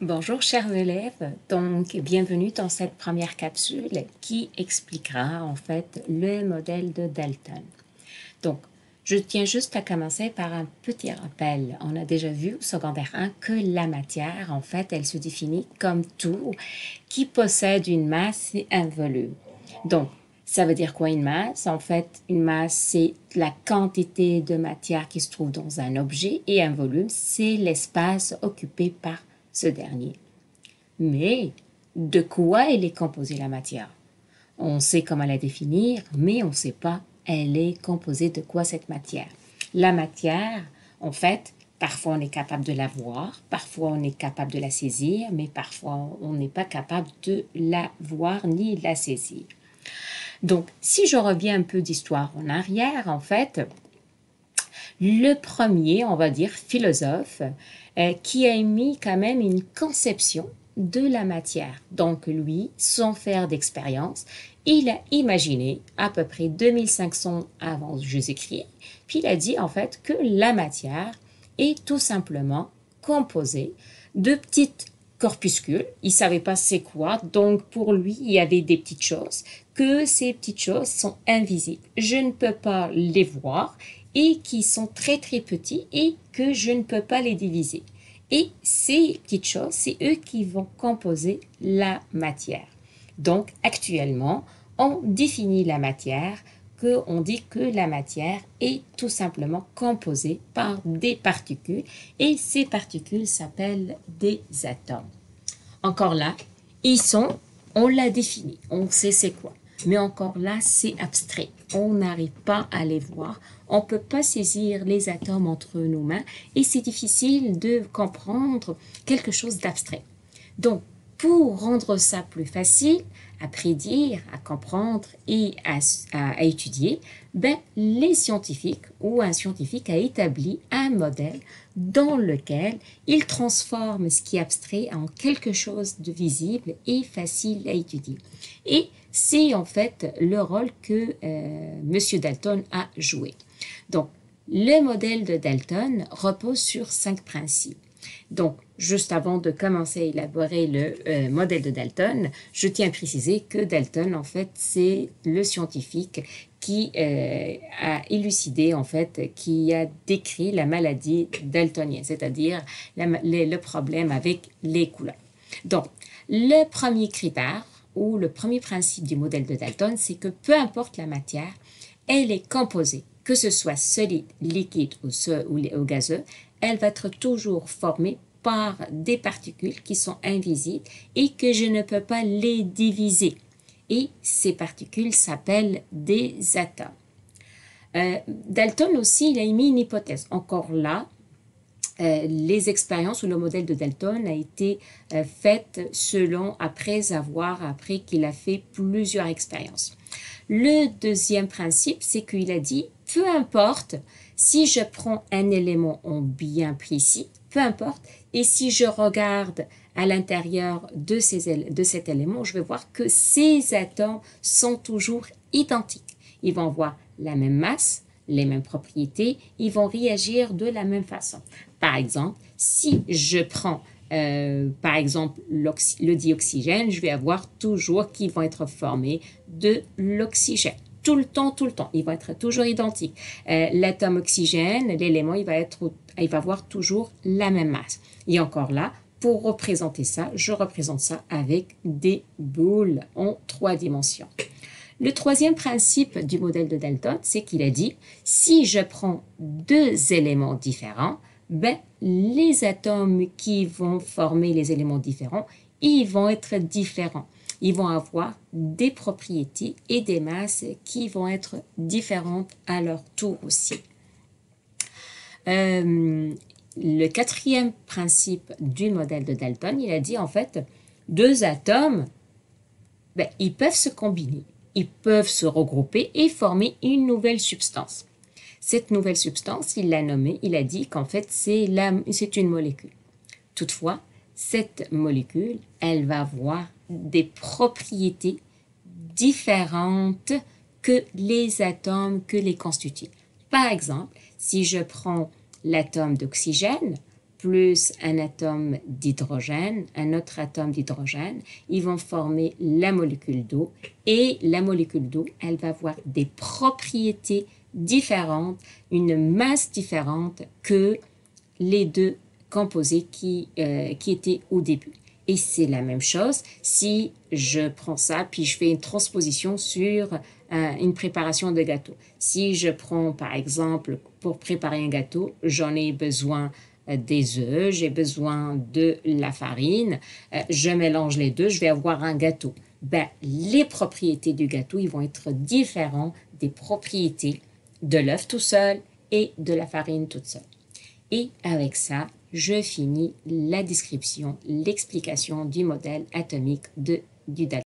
Bonjour chers élèves, donc bienvenue dans cette première capsule qui expliquera en fait le modèle de Dalton. Donc je tiens juste à commencer par un petit rappel. On a déjà vu au secondaire 1 que la matière en fait elle se définit comme tout qui possède une masse et un volume. Donc ça veut dire quoi une masse? En fait, une masse, c'est la quantité de matière qui se trouve dans un objet et un volume, c'est l'espace occupé par ce dernier. Mais de quoi elle est composée la matière? On sait comment la définir, mais on ne sait pas elle est composée de quoi cette matière. La matière, en fait, parfois on est capable de la voir, parfois on est capable de la saisir, mais parfois on n'est pas capable de la voir ni de la saisir. Donc, si je reviens un peu d'histoire en arrière, en fait, le premier, on va dire, philosophe, qui a émis quand même une conception de la matière. Donc, lui, sans faire d'expérience, il a imaginé à peu près 2500 avant Jésus-Christ, puis il a dit en fait que la matière est tout simplement composée de petites corpuscules. Il ne savait pas c'est quoi, donc pour lui, il y avait des petites choses, que ces petites choses sont invisibles. Je ne peux pas les voir et qui sont très très petits et que je ne peux pas les diviser. Et ces petites choses, c'est eux qui vont composer la matière. Donc actuellement, on définit la matière, on dit que la matière est tout simplement composée par des particules et ces particules s'appellent des atomes. Encore là, on l'a défini, on sait c'est quoi. Mais encore là, c'est abstrait. On n'arrive pas à les voir. On ne peut pas saisir les atomes entre nos mains et c'est difficile de comprendre quelque chose d'abstrait. Donc, pour rendre ça plus facile à prédire, à comprendre et à étudier, ben, les scientifiques ou un scientifique a établi un modèle dans lequel il transforme ce qui est abstrait en quelque chose de visible et facile à étudier. Et c'est en fait le rôle que M. Dalton a joué. Donc, le modèle de Dalton repose sur 5 principes. Donc, juste avant de commencer à élaborer le modèle de Dalton, je tiens à préciser que Dalton, en fait, c'est le scientifique qui a élucidé, en fait, qui a décrit la maladie daltonienne, c'est-à-dire le problème avec les couleurs. Donc, le premier critère ou le premier principe du modèle de Dalton, c'est que peu importe la matière, elle est composée, que ce soit solide, liquide ou gazeux, elle va être toujours formée par des particules qui sont invisibles et que je ne peux pas les diviser. Et ces particules s'appellent des atomes. Dalton aussi, il a émis une hypothèse. Encore là, les expériences ou le modèle de Dalton a été fait après qu'il a fait plusieurs expériences. Le deuxième principe, c'est qu'il a dit, peu importe si je prends un élément en bien précis, peu importe, et si je regarde à l'intérieur de cet élément, je vais voir que ces atomes sont toujours identiques. Ils vont avoir la même masse, les mêmes propriétés, ils vont réagir de la même façon. Par exemple, si je prends par exemple le dioxygène, je vais avoir toujours qu'ils vont être formés de l'oxygène. Tout le temps, ils vont être toujours identiques. L'atome oxygène, l'élément, il va avoir toujours la même masse. Et encore là, pour représenter ça, je représente ça avec des boules en 3 dimensions. Le troisième principe du modèle de Dalton, c'est qu'il a dit, si je prends 2 éléments différents, ben, les atomes qui vont former les éléments différents, ils vont être différents. Ils vont avoir des propriétés et des masses qui vont être différentes à leur tour aussi. Le quatrième principe du modèle de Dalton, il a dit en fait, 2 atomes, ben, ils peuvent se combiner, ils peuvent se regrouper et former une nouvelle substance. Cette nouvelle substance, il l'a nommée, il a dit qu'en fait, c'est une molécule. Toutefois, cette molécule, elle va avoir des propriétés différentes que les atomes que les constituent. Par exemple, si je prends l'atome d'oxygène, plus un atome d'hydrogène, un autre atome d'hydrogène, ils vont former la molécule d'eau et la molécule d'eau, elle va avoir des propriétés différentes, une masse différente que les deux composés qui étaient au début. Et c'est la même chose si je prends ça puis je fais une transposition sur une préparation de gâteau. Si je prends par exemple pour préparer un gâteau, j'en ai besoin des œufs, j'ai besoin de la farine, je mélange les deux, je vais avoir un gâteau. Ben, les propriétés du gâteau, ils vont être différents des propriétés de l'œuf tout seul et de la farine toute seule. Et avec ça, je finis la description, l'explication du modèle atomique du Dalton.